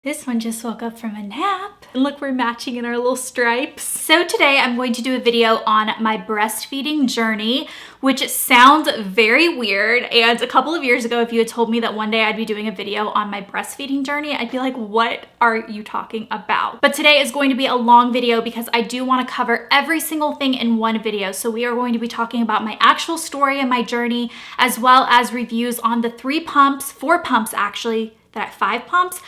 This one just woke up from a nap. And look, we're matching in our little stripes. So today I'm going to do a video on my breastfeeding journey, which sounds very weird. And a couple of years ago, if you had told me that one day I'd be doing a video on my breastfeeding journey, I'd be like, what are you talking about? But today is going to be a long video because I do want to cover every single thing in one video. So we are going to be talking about my actual story and my journey, as well as reviews on the 4 pumps actually, five pumps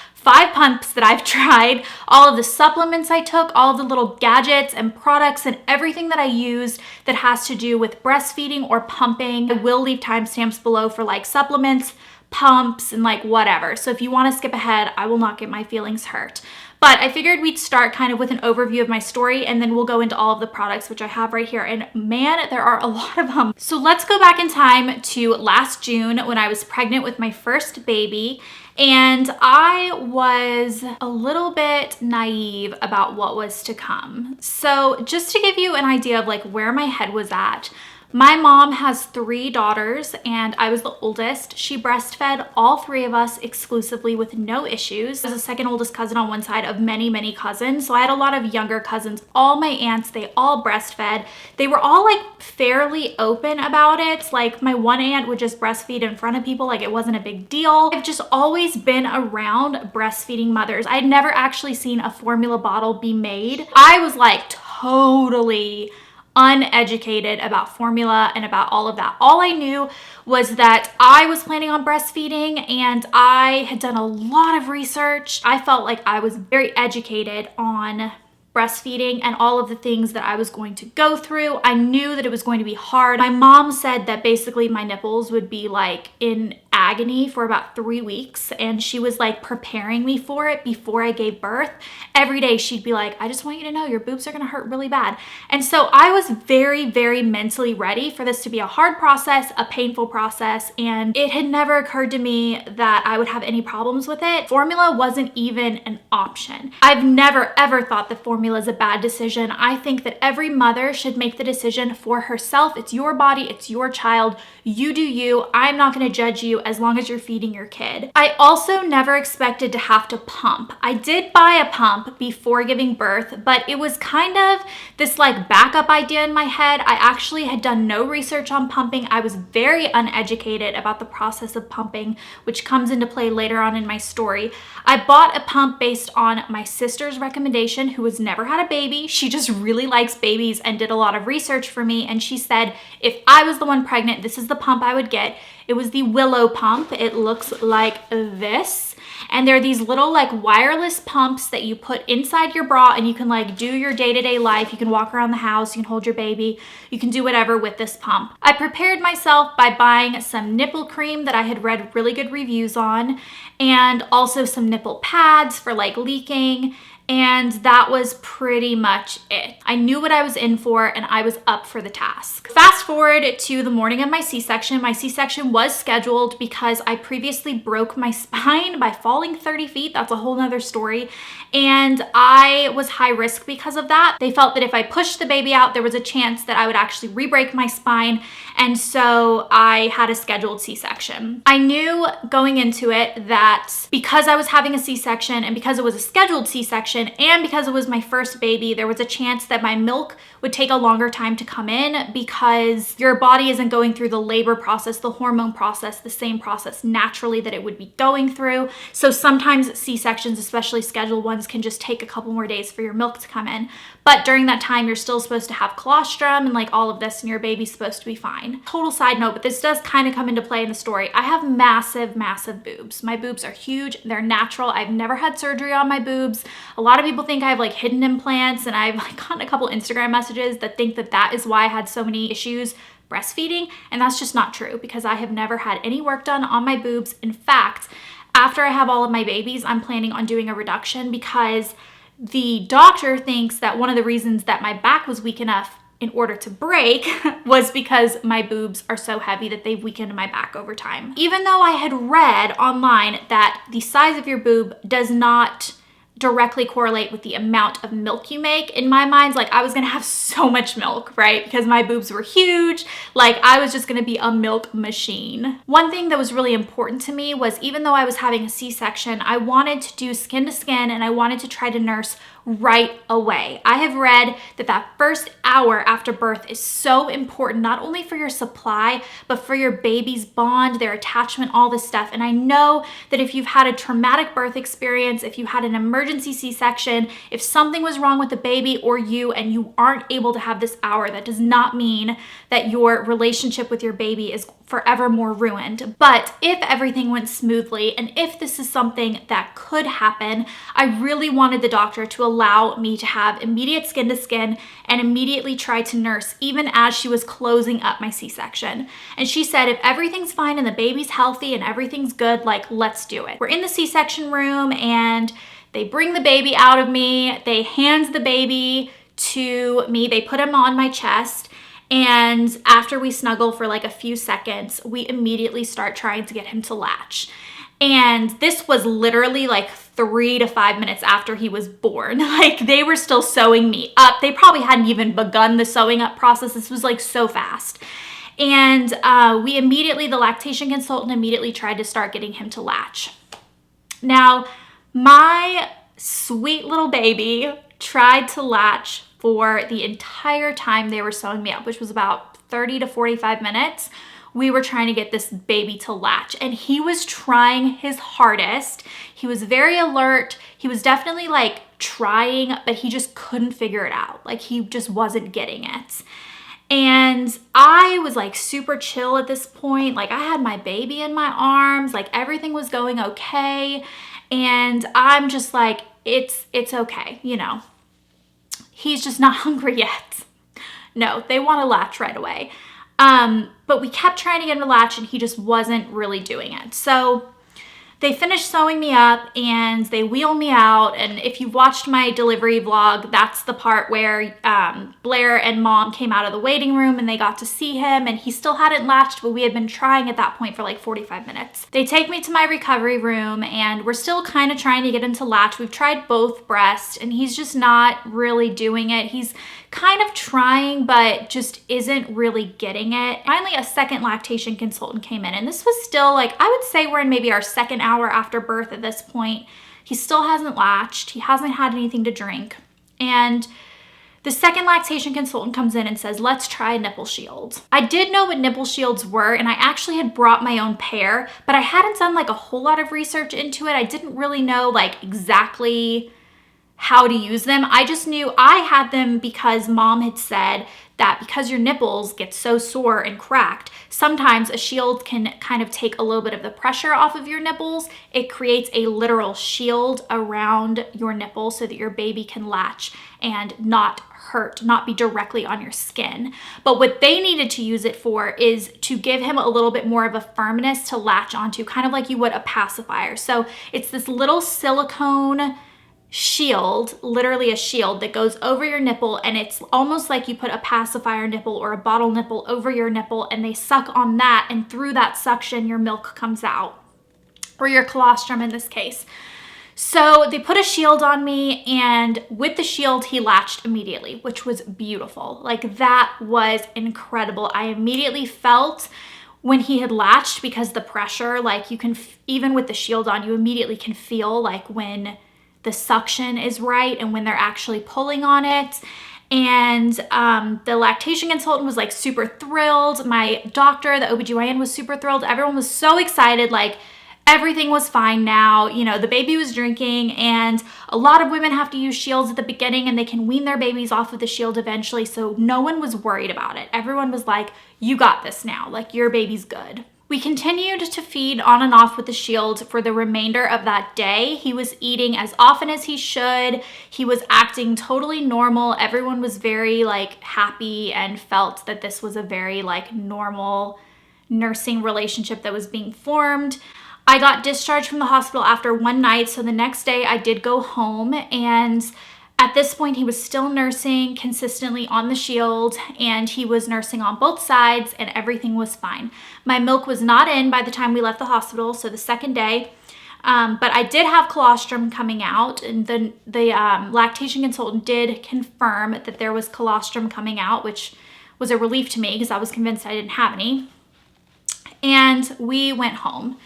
that I've tried, all of the supplements I took, all of the little gadgets and products and everything that I used that has to do with breastfeeding or pumping. I will leave timestamps below for like supplements, pumps, and like whatever. So if you want to skip ahead, I will not get my feelings hurt. But I figured we'd start kind of with an overview of my story, and then we'll go into all of the products, which I have right here. And man, there are a lot of them. So let's go back in time to last June when I was pregnant with my first baby. And I was a little bit naive about what was to come. So just to give you an idea of like where my head was at, my mom has 3 daughters and I was the oldest. She breastfed all 3 of us exclusively with no issues. I was the second oldest cousin on one side of many, many cousins. So I had a lot of younger cousins. All my aunts, they all breastfed. They were all like fairly open about it. Like my one aunt would just breastfeed in front of people like it wasn't a big deal. I've just always been around breastfeeding mothers. I'd never actually seen a formula bottle be made. I was like totally uneducated about formula and about all of that. All I knew was that I was planning on breastfeeding and I had done a lot of research. I felt like I was very educated on breastfeeding and all of the things that I was going to go through. I knew that it was going to be hard. My mom said that basically my nipples would be like in agony for about 3 weeks, and she was like preparing me for it before I gave birth. Every day she'd be like, I just want you to know your boobs are gonna hurt really bad. And so I was very, very mentally ready for this to be a hard process, a painful process, and it had never occurred to me that I would have any problems with it. Formula wasn't even an option. I've never ever thought that formula is a bad decision. I think that every mother should make the decision for herself. It's your body, it's your child. You do you. I'm not gonna judge you as long as you're feeding your kid. I also never expected to have to pump. I did buy a pump before giving birth, but it was kind of this like backup idea in my head. I actually had done no research on pumping. I was very uneducated about the process of pumping, which comes into play later on in my story. I bought a pump based on my sister's recommendation, who has never had a baby. She just really likes babies and did a lot of research for me. And she said, if I was the one pregnant, this is the pump I would get. It was the Willow pump. It looks like this. And they're these little like wireless pumps that you put inside your bra and you can like do your day-to-day life. You can walk around the house, you can hold your baby, you can do whatever with this pump. I prepared myself by buying some nipple cream that I had read really good reviews on, and also some nipple pads for like leaking. And that was pretty much it. I knew what I was in for and I was up for the task. Fast forward to the morning of my C-section. My C-section was scheduled because I previously broke my spine by falling 30 feet. That's a whole nother story. And I was high risk because of that. They felt that if I pushed the baby out, there was a chance that I would actually re-break my spine. And so I had a scheduled C-section. I knew going into it that because I was having a C-section and because it was a scheduled C-section and because it was my first baby, there was a chance that my milk would take a longer time to come in because your body isn't going through the labor process, the hormone process, the same process naturally that it would be going through. So sometimes C-sections, especially scheduled ones, can just take a couple more days for your milk to come in. But during that time, you're still supposed to have colostrum and like all of this, and your baby's supposed to be fine. Total side note, but this does kind of come into play in the story. I have massive, massive boobs. My boobs are huge. They're natural. I've never had surgery on my boobs. A lot of people think I have like hidden implants, and I've like gotten a couple Instagram messages that think that that is why I had so many issues breastfeeding, and that's just not true because I have never had any work done on my boobs. In fact, after I have all of my babies, I'm planning on doing a reduction because the doctor thinks that one of the reasons that my back was weak enough in order to break was because my boobs are so heavy that they've weakened my back over time. Even though I had read online that the size of your boob does not directly correlate with the amount of milk you make. In my mind, like I was gonna have so much milk, right? Because my boobs were huge. Like I was just gonna be a milk machine. One thing that was really important to me was, even though I was having a C-section, I wanted to do skin to skin and I wanted to try to nurse right away. I have read that that first hour after birth is so important, not only for your supply, but for your baby's bond, their attachment, all this stuff. And I know that if you've had a traumatic birth experience, if you had an emergency C-section, if something was wrong with the baby or you and you aren't able to have this hour, that does not mean that your relationship with your baby is forever more ruined. But if everything went smoothly and if this is something that could happen, I really wanted the doctor to allow me to have immediate skin to skin and immediately try to nurse even as she was closing up my C-section. And she said, if everything's fine and the baby's healthy and everything's good, like let's do it. We're in the C-section room and they bring the baby out of me. They hand the baby to me. They put him on my chest. And after we snuggle for like a few seconds, we immediately start trying to get him to latch. And this was literally like 3 to 5 minutes after he was born. Like they were still sewing me up. They probably hadn't even begun the sewing up process. This was like so fast. And the lactation consultant immediately tried to start getting him to latch. Now, my sweet little baby tried to latch for the entire time they were sewing me up, which was about 30 to 45 minutes. We were trying to get this baby to latch and he was trying his hardest. He was very alert. He was definitely like trying, but he just couldn't figure it out. Like he just wasn't getting it. And I was like super chill at this point. Like I had my baby in my arms, like everything was going okay. And I'm just like, it's okay, you know. He's just not hungry yet. No, they want to latch right away. But we kept trying to get him to latch and he just wasn't really doing it. So they finished sewing me up and they wheel me out. And if you've watched my delivery vlog, that's the part where Blair and Mom came out of the waiting room and they got to see him and he still hadn't latched, but we had been trying at that point for like 45 minutes. They take me to my recovery room and we're still kind of trying to get him to latch. We've tried both breasts and he's just not really doing it. He's kind of trying, but just isn't really getting it. Finally, a second lactation consultant came in and this was still like, I would say we're in maybe our second hour after birth at this point. He still hasn't latched. He hasn't had anything to drink. And the second lactation consultant comes in and says, let's try a nipple shield. I did know what nipple shields were and I actually had brought my own pair, but I hadn't done like a whole lot of research into it. I didn't really know like exactly how to use them. I just knew I had them because Mom had said that because your nipples get so sore and cracked, sometimes a shield can kind of take a little bit of the pressure off of your nipples. It creates a literal shield around your nipple so that your baby can latch and not hurt, not be directly on your skin. But what they needed to use it for is to give him a little bit more of a firmness to latch onto, kind of like you would a pacifier. So it's this little silicone shield, literally a shield that goes over your nipple, and it's almost like you put a pacifier nipple or a bottle nipple over your nipple and they suck on that, and through that suction your milk comes out, or your colostrum in this case. So they put a shield on me and with the shield he latched immediately, which was beautiful. Like that was incredible. I immediately felt when he had latched, because the pressure, like you can, even with the shield on, you immediately can feel like when the suction is right and when they're actually pulling on it. And the lactation consultant was like super thrilled. My doctor, the OBGYN, was super thrilled. Everyone was so excited, like everything was fine now. You know, the baby was drinking, and a lot of women have to use shields at the beginning and they can wean their babies off of the shield eventually. So no one was worried about it. Everyone was like, you got this now, like your baby's good. We continued to feed on and off with the shield for the remainder of that day. He was eating as often as he should. He was acting totally normal. Everyone was very like happy and felt that this was a very like normal nursing relationship that was being formed. I got discharged from the hospital after one night, so the next day I did go home, and at this point, he was still nursing consistently on the shield, and he was nursing on both sides, and everything was fine. My milk was not in by the time we left the hospital, so the second day, But I did have colostrum coming out, and the lactation consultant did confirm that there was colostrum coming out, which was a relief to me because I was convinced I didn't have any. And we went home.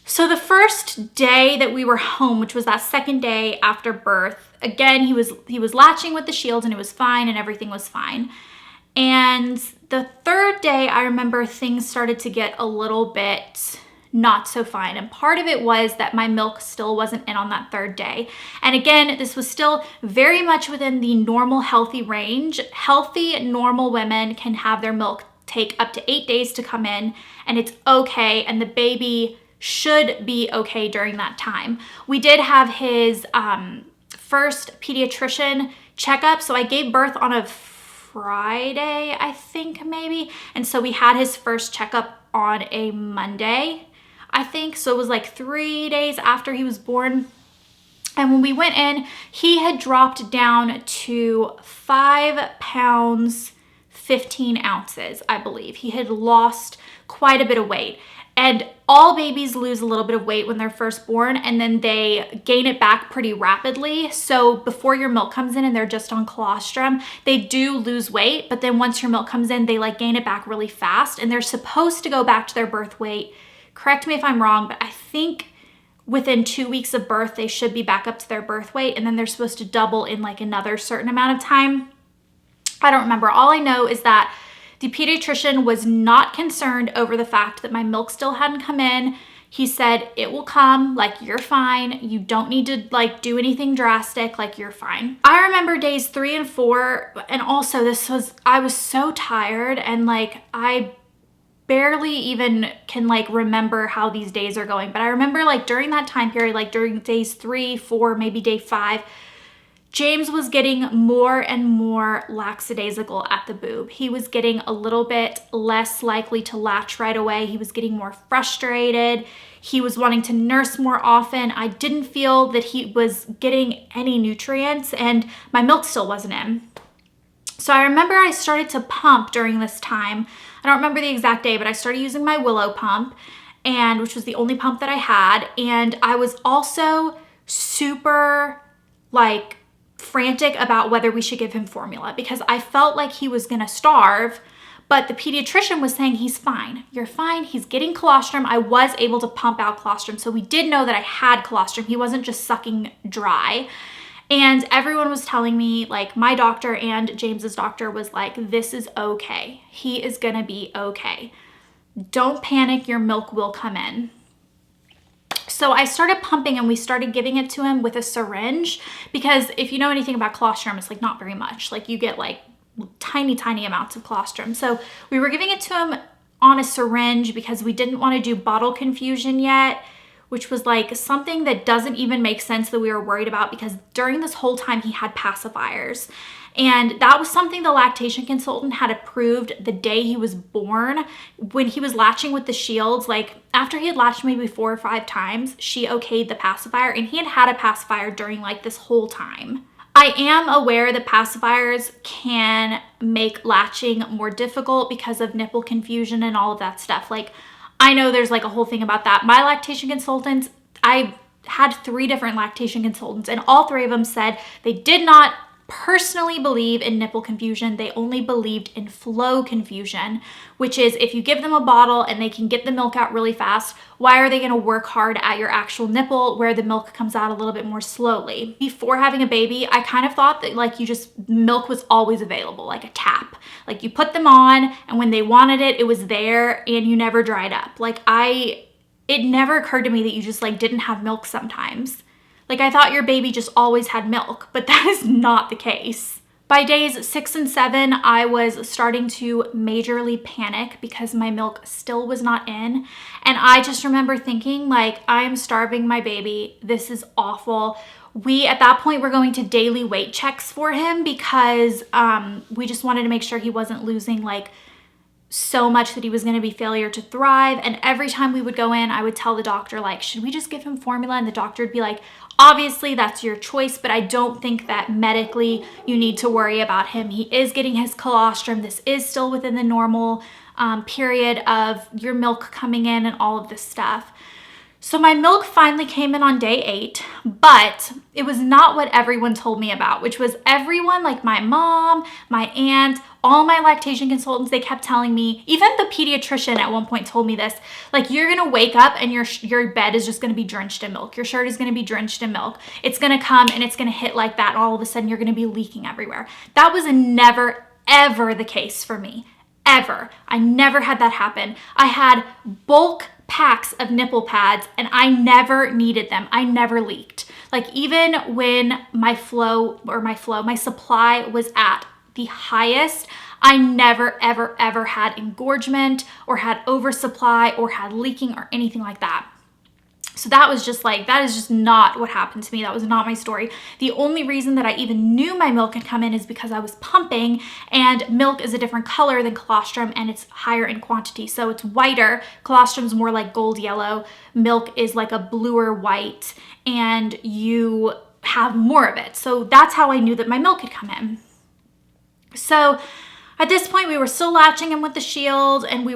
So the first day that we were home, which was that second day after birth, again, he was latching with the shields and it was fine and everything was fine. And the third day, I remember things started to get a little bit not so fine. And part of it was that my milk still wasn't in on that third day. And again, this was still very much within the normal healthy range. Healthy, normal women can have their milk take up to 8 days to come in, and it's okay. And the baby should be okay during that time. We did have his first pediatrician checkup. So I gave birth on a Friday, I think maybe. And so we had his first checkup on a Monday, I think. So it was like 3 days after he was born. And when we went in, he had dropped down to 5 pounds, 15 ounces, I believe. He had lost quite a bit of weight. And all babies lose a little bit of weight when they're first born, and then they gain it back pretty rapidly. So before your milk comes in and they're just on colostrum, they do lose weight, but then once your milk comes in, they like gain it back really fast, and they're supposed to go back to their birth weight. Correct me if I'm wrong, but I think within 2 weeks of birth, they should be back up to their birth weight, and then they're supposed to double in like another certain amount of time. I don't remember. All I know is that the pediatrician was not concerned over the fact that my milk still hadn't come in. He said, it will come, like, you're fine. You don't need to like do anything drastic, like you're fine. I remember days 3 and 4, and also I was so tired, and like I barely even can like remember how these days are going. But I remember like during that time period, like during days 3, 4, maybe day 5, James was getting more and more lackadaisical at the boob. He was getting a little bit less likely to latch right away. He was getting more frustrated. He was wanting to nurse more often. I didn't feel that he was getting any nutrients, and my milk still wasn't in. So I remember I started to pump during this time. I don't remember the exact day, but I started using my Willow pump, and which was the only pump that I had. And I was also super like frantic about whether we should give him formula because I felt like he was gonna starve, but the pediatrician was saying he's fine. You're fine. He's getting colostrum. I was able to pump out colostrum, so we did know that I had colostrum. He wasn't just sucking dry. And everyone was telling me, like my doctor and James's doctor was like, this is okay. He is gonna be okay. Don't panic, your milk will come in. So I started pumping, and we started giving it to him with a syringe because if you know anything about colostrum, it's like not very much. Like you get like tiny, tiny amounts of colostrum. So we were giving it to him on a syringe because we didn't want to do bottle confusion yet, which was like something that doesn't even make sense that we were worried about because during this whole time he had pacifiers. And that was something the lactation consultant had approved the day he was born. When he was latching with the shields, like after he had latched maybe 4 or 5 times, she okayed the pacifier, and he had had a pacifier during like this whole time. I am aware that pacifiers can make latching more difficult because of nipple confusion and all of that stuff. Like I know there's like a whole thing about that. My lactation consultants, I had 3 different lactation consultants, and all 3 of them said they did not personally believe in nipple confusion. They only believed in flow confusion, which is if you give them a bottle and they can get the milk out really fast, why are they going to work hard at your actual nipple where the milk comes out a little bit more slowly? Before having a baby, I kind of thought that like milk was always available, like a tap. Like you put them on, and when they wanted it, it was there, and you never dried up. Like it never occurred to me that you just like didn't have milk sometimes. Like I thought your baby just always had milk, but that is not the case. By days 6 and 7, I was starting to majorly panic because my milk still was not in. And I just remember thinking like, I am starving my baby. This is awful. We, at that point, were going to daily weight checks for him because we just wanted to make sure he wasn't losing like so much that he was going to be failure to thrive. And every time we would go in, I would tell the doctor like, should we just give him formula? And the doctor would be like, obviously that's your choice, but I don't think that medically you need to worry about him. He is getting his colostrum. This is still within the normal period of your milk coming in and all of this stuff. So my milk finally came in on day 8, but it was not what everyone told me about, which was everyone, like my mom, my aunt, all my lactation consultants, they kept telling me, even the pediatrician at one point told me this, like, you're gonna wake up and your bed is just gonna be drenched in milk. Your shirt is gonna be drenched in milk. It's gonna come and it's gonna hit like that, and all of a sudden you're gonna be leaking everywhere. That was never, ever the case for me, ever. I never had that happen. I had bulk packs of nipple pads and I never needed them. I never leaked. Like, even when my supply was at the highest, I never, ever, ever had engorgement or had oversupply or had leaking or anything like that. So that was just like, that is just not what happened to me. That was not my story. The only reason that I even knew my milk had come in is because I was pumping, and milk is a different color than colostrum and it's higher in quantity. So it's whiter. Colostrum's more like gold yellow. Milk is like a bluer white, and you have more of it. So that's how I knew that my milk had come in. So at this point, we were still latching him with the shield, and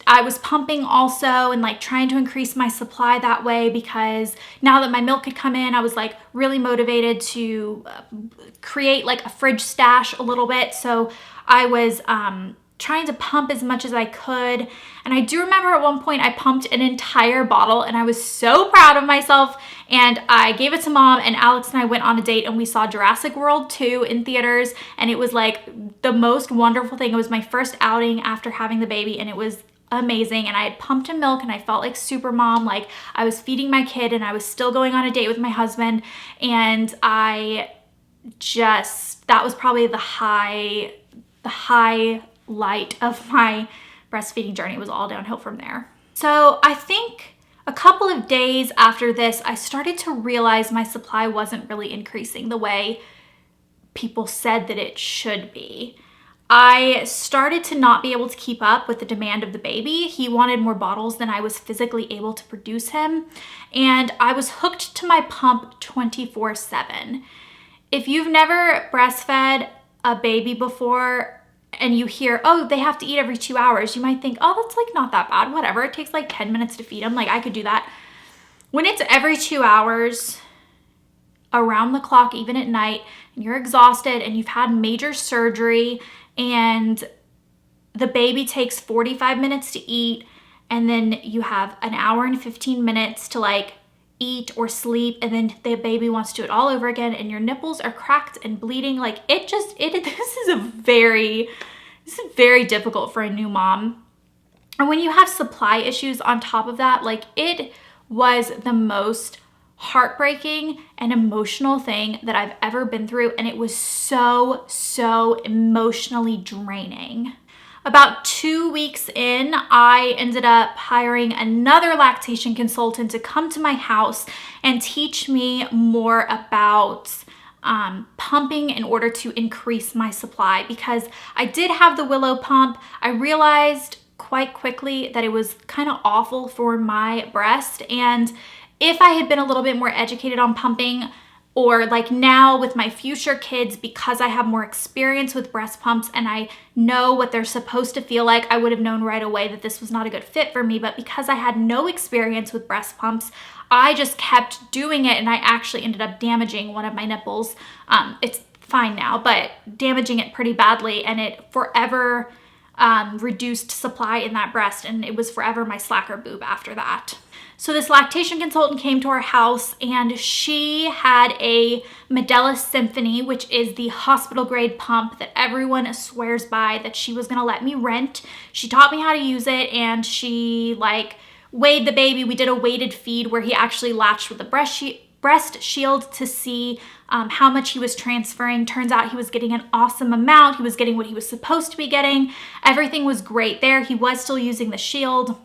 I was pumping also and like trying to increase my supply that way, because now that my milk had come in, I was like really motivated to create like a fridge stash a little bit. So I was trying to pump as much as I could. And I do remember at one point I pumped an entire bottle, and I was so proud of myself. And I gave it to Mom, and Alex and I went on a date and we saw Jurassic World 2 in theaters. And it was like the most wonderful thing. It was my first outing after having the baby, and it was amazing. And I had pumped in milk and I felt like super mom, like I was feeding my kid and I was still going on a date with my husband. And that was probably the highlight of my breastfeeding journey. It was all downhill from there. So I think a couple of days after this, I started to realize my supply wasn't really increasing the way people said that it should be. I started to not be able to keep up with the demand of the baby. He wanted more bottles than I was physically able to produce him. And I was hooked to my pump 24/7. If you've never breastfed a baby before, and you hear, oh, they have to eat every 2 hours, you might think, oh, that's like not that bad, whatever. It takes like 10 minutes to feed them. Like, I could do that. When it's every 2 hours, around the clock, even at night, and you're exhausted and you've had major surgery, and the baby takes 45 minutes to eat, and then you have an hour and 15 minutes to like eat or sleep, and then the baby wants to do it all over again, and your nipples are cracked and bleeding, like this is very difficult for a new mom. And when you have supply issues on top of that, like, it was the most heartbreaking and emotional thing that I've ever been through, and it was so emotionally draining. About 2 weeks in, I ended up hiring another lactation consultant to come to my house and teach me more about pumping in order to increase my supply, because I did have the Willow pump. I realized quite quickly that it was kind of awful for my breast, and if I had been a little bit more educated on pumping, or like now with my future kids, because I have more experience with breast pumps and I know what they're supposed to feel like, I would have known right away that this was not a good fit for me. But because I had no experience with breast pumps, I just kept doing it, and I actually ended up damaging one of my nipples. It's fine now, but damaging it pretty badly, and it forever reduced supply in that breast, and it was forever my slacker boob after that. So this lactation consultant came to our house, and she had a Medela Symphony, which is the hospital grade pump that everyone swears by, that she was gonna let me rent. She taught me how to use it, and she like weighed the baby. We did a weighted feed where he actually latched with the breast shield to see how much he was transferring. Turns out he was getting an awesome amount. He was getting what he was supposed to be getting. Everything was great there. He was still using the shield.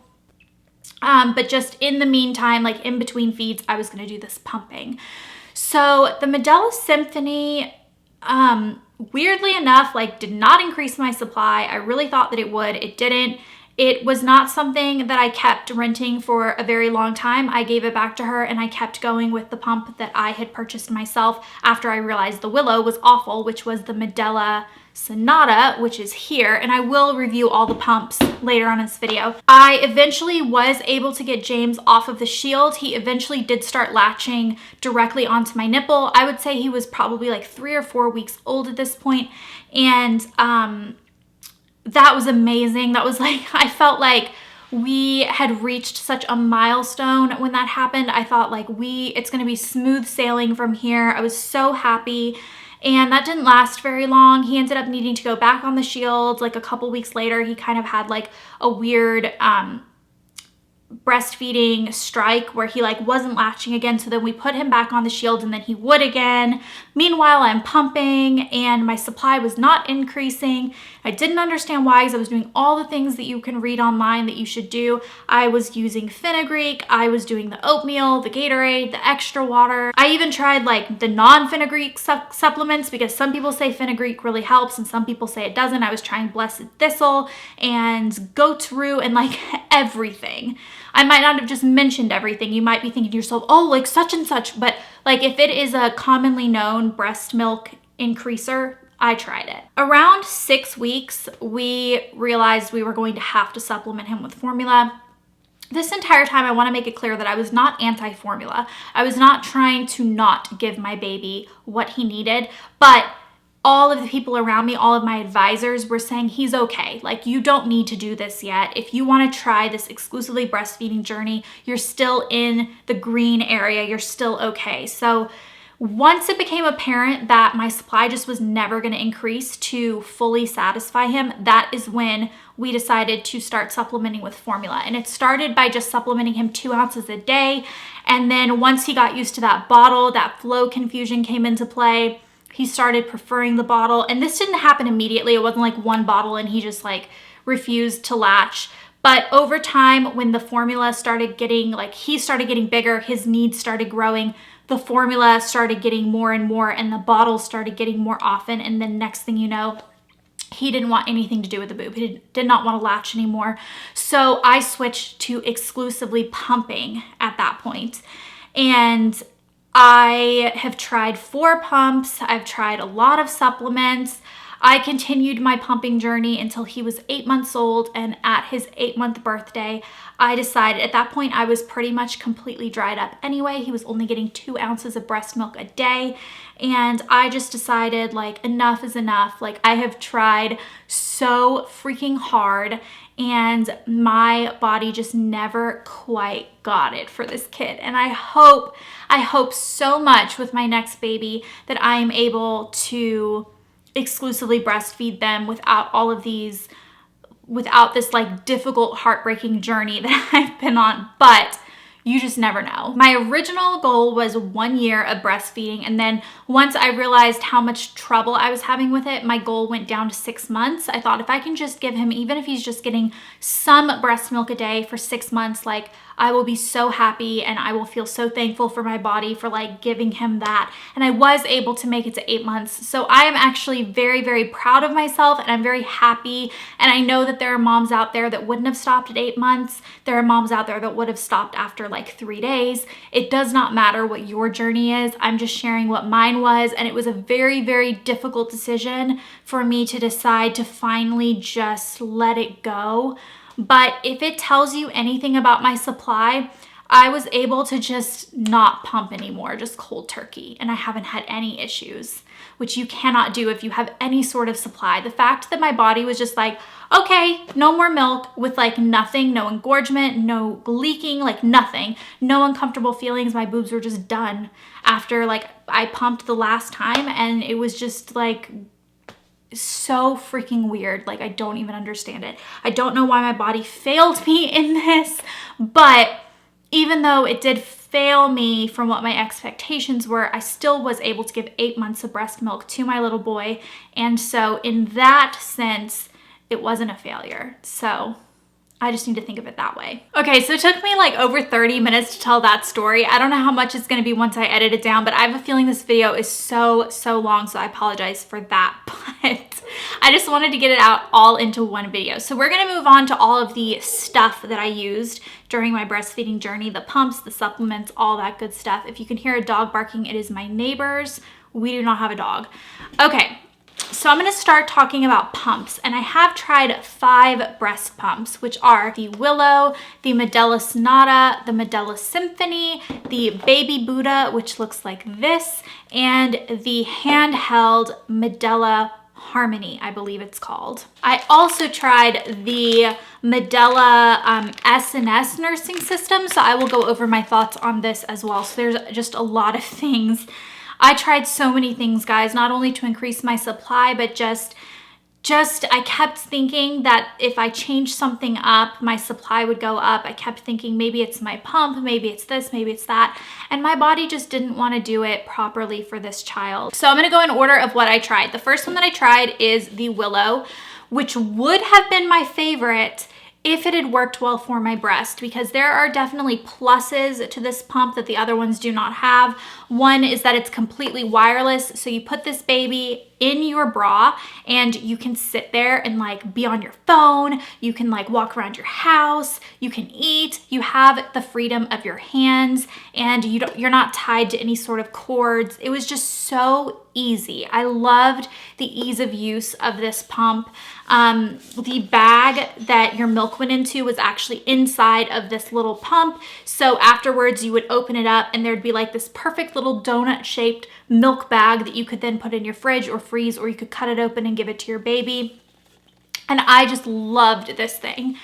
But just in the meantime, like in between feeds, I was gonna do this pumping. So the Medela Symphony, weirdly enough, like did not increase my supply. I really thought that it would. It didn't. It was not something that I kept renting for a very long time. I gave it back to her and I kept going with the pump that I had purchased myself after I realized the Willow was awful, which was the Medela Sonata, which is here, and I will review all the pumps later on in this video. I eventually was able to get James off of the shield. He eventually did start latching directly onto my nipple. I would say he was probably like 3 or 4 weeks old at this point, and that was amazing. That was like, I felt like we had reached such a milestone when that happened. I thought like it's gonna be smooth sailing from here. I was so happy. And that didn't last very long. He ended up needing to go back on the shield. Like a couple weeks later, he kind of had like a weird breastfeeding strike where he like wasn't latching again. So then we put him back on the shield and then he would again. Meanwhile, I'm pumping and my supply was not increasing. I didn't understand why, because I was doing all the things that you can read online that you should do. I was using fenugreek, I was doing the oatmeal, the Gatorade, the extra water. I even tried like the non-fenugreek supplements, because some people say fenugreek really helps and some people say it doesn't. I was trying blessed thistle and goat's root and like everything. I might not have just mentioned everything. You might be thinking to yourself, oh, like such and such, but like if it is a commonly known breast milk increaser, I tried it. Around 6 weeks, we realized we were going to have to supplement him with formula. This entire time, I want to make it clear that I was not anti-formula. I was not trying to not give my baby what he needed, but all of the people around me, all of my advisors were saying, he's okay. Like, you don't need to do this yet. If you want to try this exclusively breastfeeding journey, you're still in the green area. You're still okay. So once it became apparent that my supply just was never going to increase to fully satisfy him, that is when we decided to start supplementing with formula. And it started by just supplementing him 2 ounces a day. And then once he got used to that bottle, that flow confusion came into play. He started preferring the bottle, and this didn't happen immediately. It wasn't like one bottle and he just like refused to latch. But over time, when the formula started getting, like he started getting bigger, his needs started growing, the formula started getting more and more, and the bottles started getting more often. And then next thing you know, he didn't want anything to do with the boob. He did not want to latch anymore. So I switched to exclusively pumping at that point. And I have tried 4 pumps. I've tried a lot of supplements. I continued my pumping journey until he was 8 months old, and at his 8-month birthday, I decided at that point I was pretty much completely dried up anyway. He was only getting 2 ounces of breast milk a day, and I just decided like enough is enough. Like, I have tried so freaking hard and my body just never quite got it for this kid. And I hope so much with my next baby that I am able to exclusively breastfeed them without all of these, without this like difficult, heartbreaking journey that I've been on. But you just never know. My original goal was 1 year of breastfeeding, and then once I realized how much trouble I was having with it, my goal went down to 6 months. I thought if I can just give him, even if he's just getting some breast milk a day for 6 months, like I will be so happy and I will feel so thankful for my body for like giving him that. And I was able to make it to 8 months. So I am actually very, very proud of myself, and I'm very happy. And I know that there are moms out there that wouldn't have stopped at 8 months. There are moms out there that would have stopped after like 3 days. It does not matter what your journey is. I'm just sharing what mine was. And it was a very, very difficult decision for me to decide to finally just let it go. But if it tells you anything about my supply, I was able to just not pump anymore, just cold turkey, and I haven't had any issues, which you cannot do if you have any sort of supply. The fact that my body was just like, okay, no more milk, with like nothing, no engorgement, no leaking, like nothing, no uncomfortable feelings. My boobs were just done after like I pumped the last time, and it was just like so freaking weird. Like, I don't even understand it. I don't know why my body failed me in this, but even though it did fail me from what my expectations were, I still was able to give 8 months of breast milk to my little boy. And so in that sense, it wasn't a failure. So I just need to think of it that way. Okay, so it took me like over 30 minutes to tell that story. I don't know how much it's gonna be once I edit it down, but I have a feeling this video is so long, so I apologize for that. But I just wanted to get it out all into one video. So we're gonna move on to all of the stuff that I used during my breastfeeding journey, the pumps, the supplements, all that good stuff. If you can hear a dog barking, it is my neighbors. We do not have a dog. Okay. So I'm going to start talking about pumps, and I have tried 5 breast pumps, which are the Willow, the Medela Sonata, the Medela Symphony, the Baby Buddha, which looks like this, and the handheld Medela Harmony, I believe it's called. I also tried the Medela SNS nursing system, so I will go over my thoughts on this as well. So there's just a lot of things. I tried so many things, guys, not only to increase my supply, but just I kept thinking that if I changed something up, my supply would go up. I kept thinking maybe it's my pump, maybe it's this, maybe it's that. And my body just didn't want to do it properly for this child. So I'm going to go in order of what I tried. The first one that I tried is the Willow, which would have been my favorite if it had worked well for my breast, because there are definitely pluses to this pump that the other ones do not have. One is that it's completely wireless. So you put this baby in your bra and you can sit there and like be on your phone. You can like walk around your house. You can eat. You have the freedom of your hands, and you're not tied to any sort of cords. It was just so easy. I loved the ease of use of this pump. The bag that your milk went into was actually inside of this little pump. So afterwards you would open it up and there'd be like this perfect little donut shaped milk bag that you could then put in your fridge or freeze, or you could cut it open and give it to your baby. And I just loved this thing.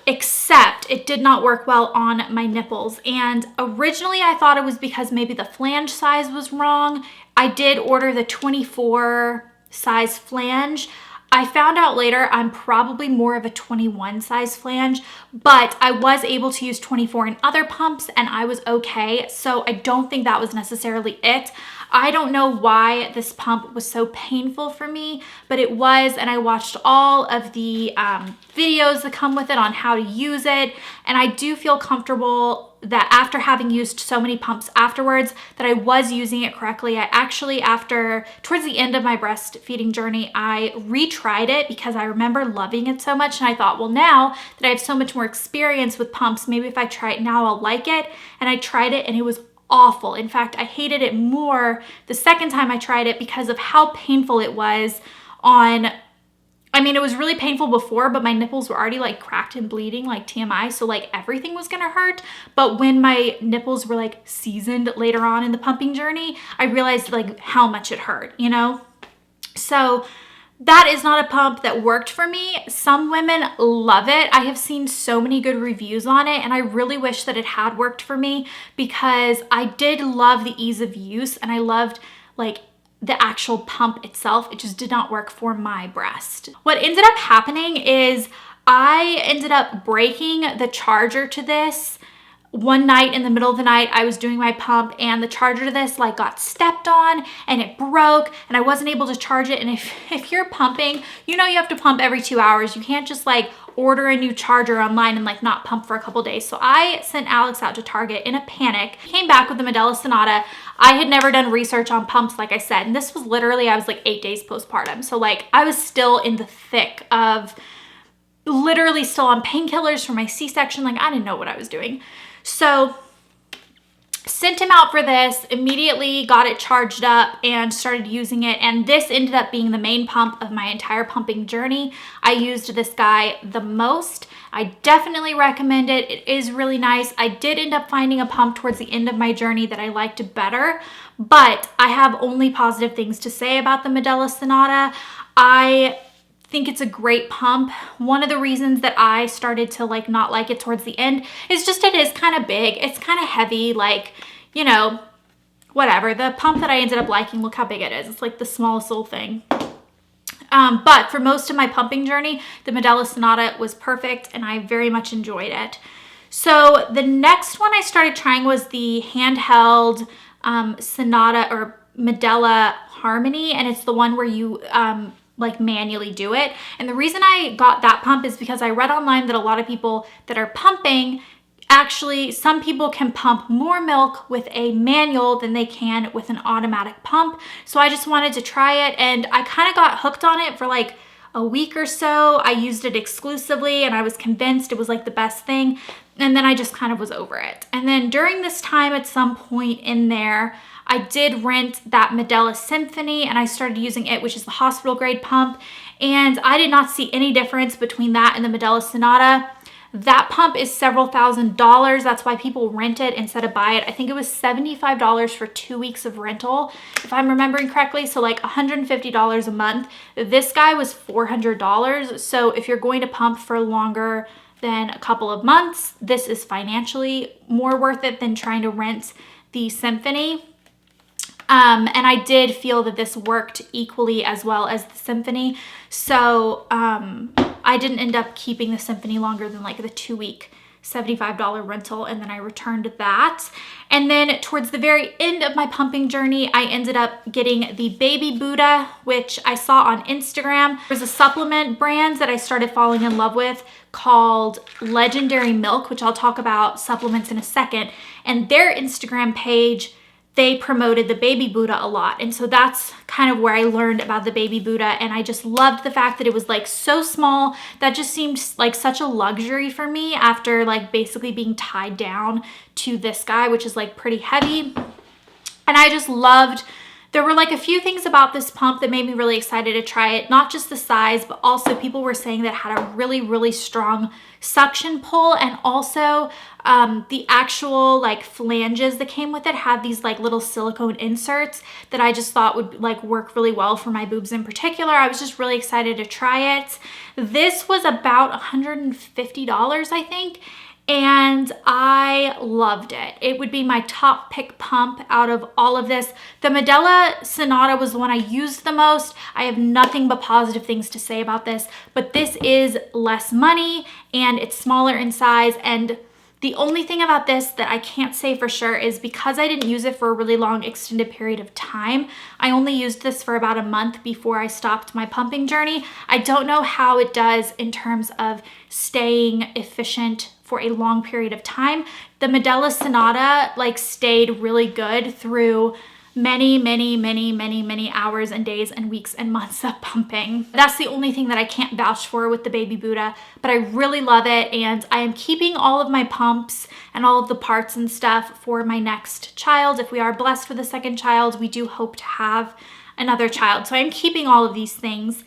Except it did not work well on my nipples. And originally I thought it was because maybe the flange size was wrong. I did order the 24 size flange. I found out later I'm probably more of a 21 size flange, but I was able to use 24 in other pumps and I was okay. So I don't think that was necessarily it. I don't know why this pump was so painful for me, but it was, and I watched all of the videos that come with it on how to use it, and I do feel comfortable that after having used so many pumps afterwards that I was using it correctly. I actually, towards the end of my breastfeeding journey, I retried it because I remember loving it so much, and I thought, well, now that I have so much more experience with pumps, maybe if I try it now I'll like it. And I tried it and it was awful. In fact, I hated it more the second time I tried it because of how painful it was on, I mean, it was really painful before, but my nipples were already like cracked and bleeding, like TMI. So like everything was gonna hurt. But when my nipples were like seasoned later on in the pumping journey, I realized like how much it hurt, you know? So that is not a pump that worked for me. Some women love it. I have seen so many good reviews on it, and I really wish that it had worked for me because I did love the ease of use and I loved like the actual pump itself. It just did not work for my breast. What ended up happening is I ended up breaking the charger to this. One night in the middle of the night, I was doing my pump and the charger to this like got stepped on and it broke and I wasn't able to charge it. And if you're pumping, you know you have to pump every 2 hours. You can't just like order a new charger online and like not pump for a couple days. So I sent Alex out to Target in a panic, came back with the Medela Sonata. I had never done research on pumps, like I said, and this was literally, I was like 8 days postpartum. So like I was still in the thick of literally still on painkillers for my C-section. Like I didn't know what I was doing. So sent him out for this, immediately got it charged up and started using it. And this ended up being the main pump of my entire pumping journey. I used this guy the most. I definitely recommend it. It is really nice. I did end up finding a pump towards the end of my journey that I liked better, but I have only positive things to say about the Medela Sonata. I think it's a great pump. One of the reasons that I started to like not like it towards the end is just it is kind of big. It's kind of heavy, like, you know, whatever. The pump that I ended up liking, look how big it is. It's like the smallest little thing. But for most of my pumping journey, the Medela Sonata was perfect and I very much enjoyed it. So the next one I started trying was the handheld Sonata or Medela Harmony, and it's the one where you like manually do it. And the reason I got that pump is because I read online that a lot of people that are pumping, actually some people can pump more milk with a manual than they can with an automatic pump. So I just wanted to try it, and I kind of got hooked on it for like a week or so. I used it exclusively and I was convinced it was like the best thing. And then I just kind of was over it. And then during this time, at some point in there, I did rent that Medela Symphony and I started using it, which is the hospital grade pump. And I did not see any difference between that and the Medela Sonata. That pump is several $1,000s. That's why people rent it instead of buy it. I think it was $75 for 2 weeks of rental, if I'm remembering correctly. So like $150 a month. This guy was $400. So if you're going to pump for longer than a couple of months, this is financially more worth it than trying to rent the Symphony. And I did feel that this worked equally as well as the Symphony. So I didn't end up keeping the Symphony longer than like the 2 week $75 rental, and then I returned that. And then towards the very end of my pumping journey, I ended up getting the Baby Buddha, which I saw on Instagram. There's a supplement brand that I started falling in love with called Legendary Milk, which I'll talk about supplements in a second. And their Instagram page, they promoted the Baby Buddha a lot. And so that's kind of where I learned about the Baby Buddha. And I just loved the fact that it was like so small. That just seemed like such a luxury for me after like basically being tied down to this guy, which is like pretty heavy. And I just loved, there were like a few things about this pump that made me really excited to try it. Not just the size, but also people were saying that it had a really, really strong suction pull, and also the actual like flanges that came with it had these like little silicone inserts that I just thought would like work really well for my boobs in particular. I was just really excited to try it. This was about $150, I think. And I loved it. It would be my top pick pump out of all of this. The Medela Sonata was the one I used the most. I have nothing but positive things to say about this, but this is less money and it's smaller in size. And the only thing about this that I can't say for sure is because I didn't use it for a really long extended period of time. I only used this for about a month before I stopped my pumping journey. I don't know how it does in terms of staying efficient for a long period of time. The Medela Sonata like stayed really good through many hours and days and weeks and months of pumping. That's the only thing that I can't vouch for with the Baby Buddha, but I really love it. And I am keeping all of my pumps and all of the parts and stuff for my next child. If we are blessed with a second child, we do hope to have another child. So I'm keeping all of these things.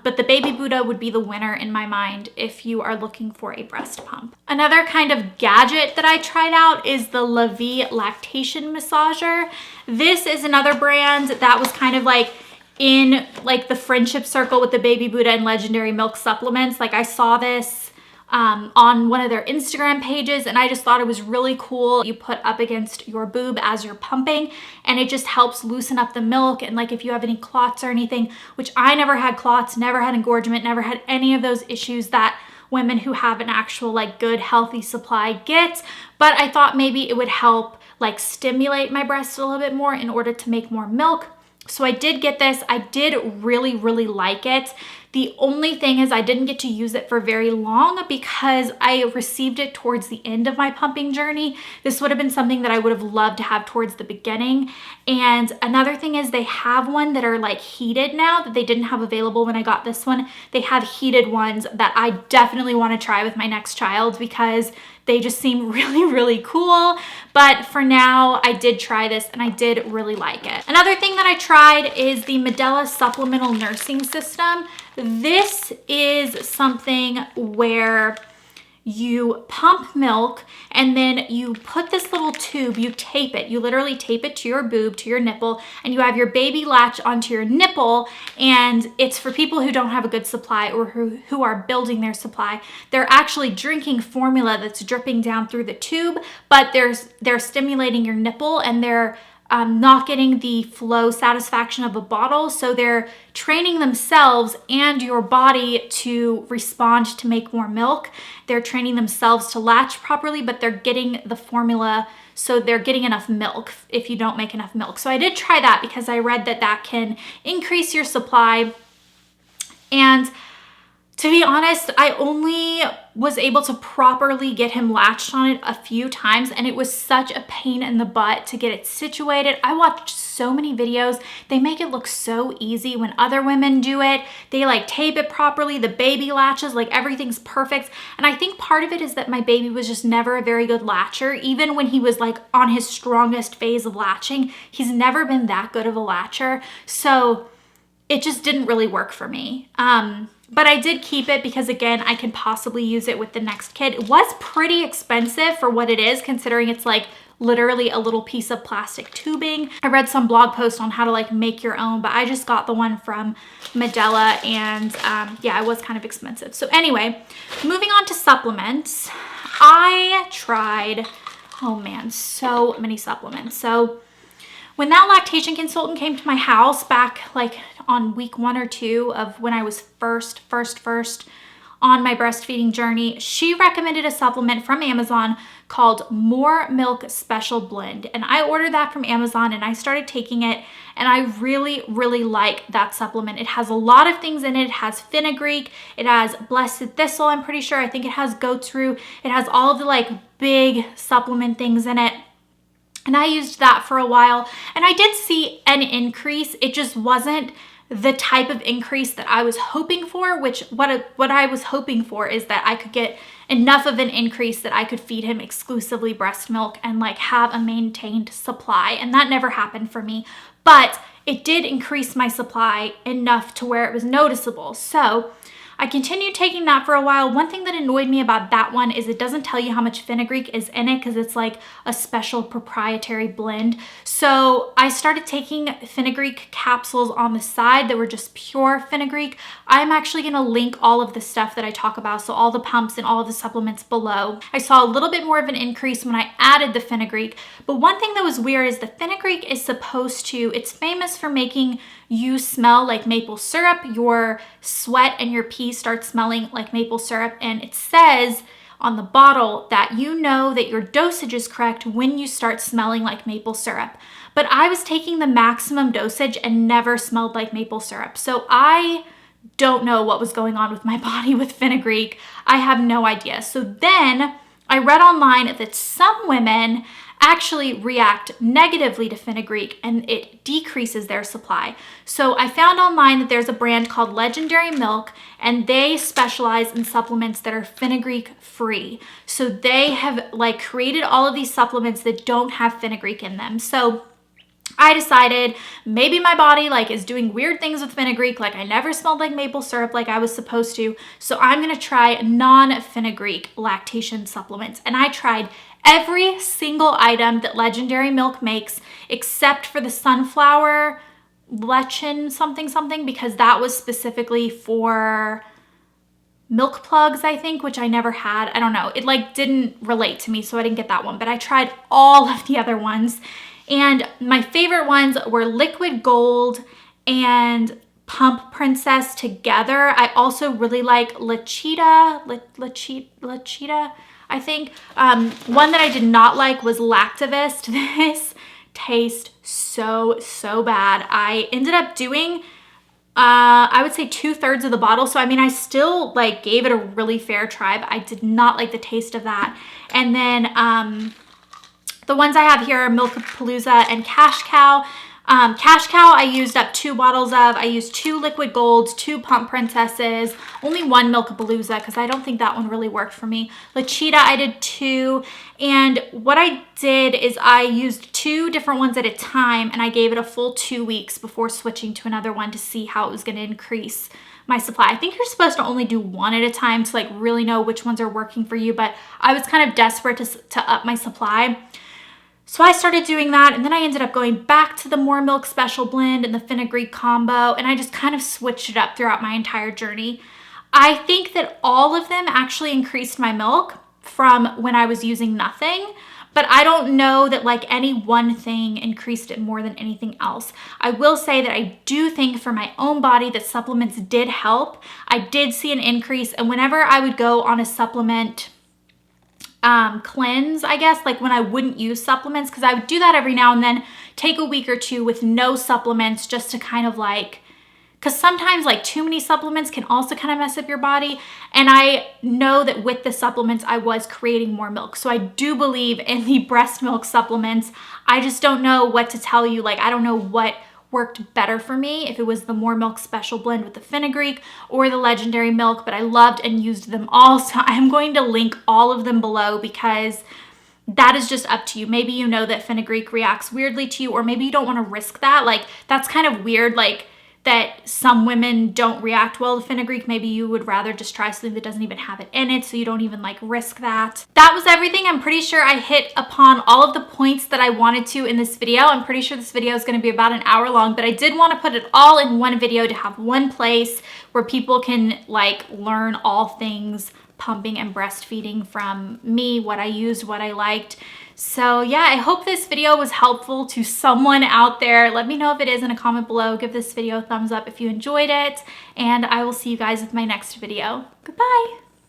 But the Baby Buddha would be the winner in my mind if you are looking for a breast pump. Another kind of gadget that I tried out is the La Vie Lactation Massager. This is another brand that was kind of like in like the friendship circle with the Baby Buddha and Legendary Milk supplements. Like I saw this on one of their Instagram pages and I just thought it was really cool. You put up against your boob as you're pumping and it just helps loosen up the milk. And like if you have any clots or anything, which I never had clots, never had engorgement, never had any of those issues that women who have an actual like good healthy supply get, but I thought maybe it would help like stimulate my breasts a little bit more in order to make more milk. So I did get this. I did really like it. The only thing is I didn't get to use it for very long because I received it towards the end of my pumping journey. This would have been something that I would have loved to have towards the beginning. And another thing is they have one that are like heated now that they didn't have available when I got this one. They have heated ones that I definitely want to try with my next child because they just seem really cool. But for now, I did try this and I did really like it. Another thing that I tried is the Medela Supplemental Nursing System. This is something where you pump milk and then you put this little tube, you tape it, you literally tape it to your boob, to your nipple, and you have your baby latch onto your nipple. And it's for people who don't have a good supply or who are building their supply. They're actually drinking formula that's dripping down through the tube, but they're stimulating your nipple and they're not getting the flow satisfaction of a bottle. So they're training themselves and your body to respond to make more milk. They're training themselves to latch properly, but they're getting the formula so they're getting enough milk if you don't make enough milk. So I did try that because I read that that can increase your supply And to be honest, I only was able to properly get him latched on it a few times, and it was such a pain in the butt to get it situated. I watched so many videos. They make it look so easy when other women do it. They like tape it properly, the baby latches, like everything's perfect. And I think part of it is that my baby was just never a very good latcher. Even when he was like on his strongest phase of latching, he's never been that good of a latcher. So it just didn't really work for me. But I did keep it because, again, I could possibly use it with the next kid. It was pretty expensive for what it is, considering it's like literally a little piece of plastic tubing. I read some blog post on how to like make your own, but I just got the one from Medela, and yeah, it was kind of expensive. So anyway, moving on to supplements. I tried, oh man, so many supplements. So when that lactation consultant came to my house back like on week 1 or 2 of when I was first on my breastfeeding journey, she recommended a supplement from Amazon called More Milk Special Blend. And I ordered that from Amazon and I started taking it, and I really, really like that supplement. It has a lot of things in it. It has fenugreek, it has blessed thistle, I'm pretty sure. I think it has goat's root. It has all of the like big supplement things in it. And I used that for a while, and I did see an increase. It just wasn't the type of increase that I was hoping for, which what I was hoping for is that I could get enough of an increase that I could feed him exclusively breast milk and like have a maintained supply. And that never happened for me, but it did increase my supply enough to where it was noticeable. So I continued taking that for a while. One thing that annoyed me about that one is it doesn't tell you how much fenugreek is in it because it's like a special proprietary blend. So I started taking fenugreek capsules on the side that were just pure fenugreek. I'm actually going to link all of the stuff that I talk about, so all the pumps and all of the supplements below. I saw a little bit more of an increase when I added the fenugreek, but one thing that was weird is the fenugreek is supposed to, it's famous for making you smell like maple syrup. Your sweat and your pee start smelling like maple syrup, and it says on the bottle that you know that your dosage is correct when you start smelling like maple syrup. But I was taking the maximum dosage and never smelled like maple syrup. So I don't know what was going on with my body with fenugreek. I have no idea. So then I read online that some women actually react negatively to fenugreek and it decreases their supply. So I found online that there's a brand called Legendary Milk, and they specialize in supplements that are fenugreek free. So they have like created all of these supplements that don't have fenugreek in them. So I decided maybe my body like is doing weird things with fenugreek, like I never smelled like maple syrup like I was supposed to. So I'm gonna try non-fenugreek lactation supplements. And I tried every single item that Legendary Milk makes except for the sunflower lechin something, because that was specifically for milk plugs, I think, which I never had. I don't know. It like didn't relate to me, so I didn't get that one. But I tried all of the other ones. And my favorite ones were Liquid Gold and Pump Princess together. I also really like Lachita, I think. One that I did not like was Lactivist. This tastes so bad. I ended up doing, I would say 2/3 of the bottle. So, I mean, I still like gave it a really fair try, but I did not like the taste of that. And then, the ones I have here are Milkapalooza and Cash Cow. Cash Cow I used up 2 bottles of. I used 2 Liquid Golds, 2 Pump Princesses, only 1 Milkapalooza because I don't think that one really worked for me. Lachita I did 2, and what I did is I used 2 different ones at a time, and I gave it a full 2 weeks before switching to another one to see how it was going to increase my supply. I think you're supposed to only do 1 at a time to like really know which ones are working for you, but I was kind of desperate to up my supply. So I started doing that, and then I ended up going back to the More Milk Special Blend and the fenugreek combo, and I just kind of switched it up throughout my entire journey. I think that all of them actually increased my milk from when I was using nothing, but I don't know that like any one thing increased it more than anything else. I will say that I do think for my own body that supplements did help. I did see an increase, and whenever I would go on a supplement cleanse, I guess, like when I wouldn't use supplements, because I would do that every now and then, take a week or 2 with no supplements just to kind of like because sometimes like too many supplements can also kind of mess up your body. And I know that with the supplements, I was creating more milk. So I do believe in the breast milk supplements. I just don't know what to tell you. Like, I don't know what worked better for me, if it was the More Milk Special Blend with the fenugreek or the Legendary Milk, but I loved and used them all. So I'm going to link all of them below because that is just up to you. Maybe you know that fenugreek reacts weirdly to you, or maybe you don't want to risk that. Like, that's kind of weird, like that some women don't react well to fenugreek. Maybe you would rather just try something that doesn't even have it in it, so you don't even like risk that. That was everything. I'm pretty sure I hit upon all of the points that I wanted to in this video. I'm pretty sure this video is going to be about an hour long, but I did want to put it all in one video to have one place where people can like learn all things pumping and breastfeeding from me, what I used, what I liked. So yeah, I hope this video was helpful to someone out there. Let me know if it is in a comment below. Give this video a thumbs up if you enjoyed it, and I will see you guys with my next video. Goodbye.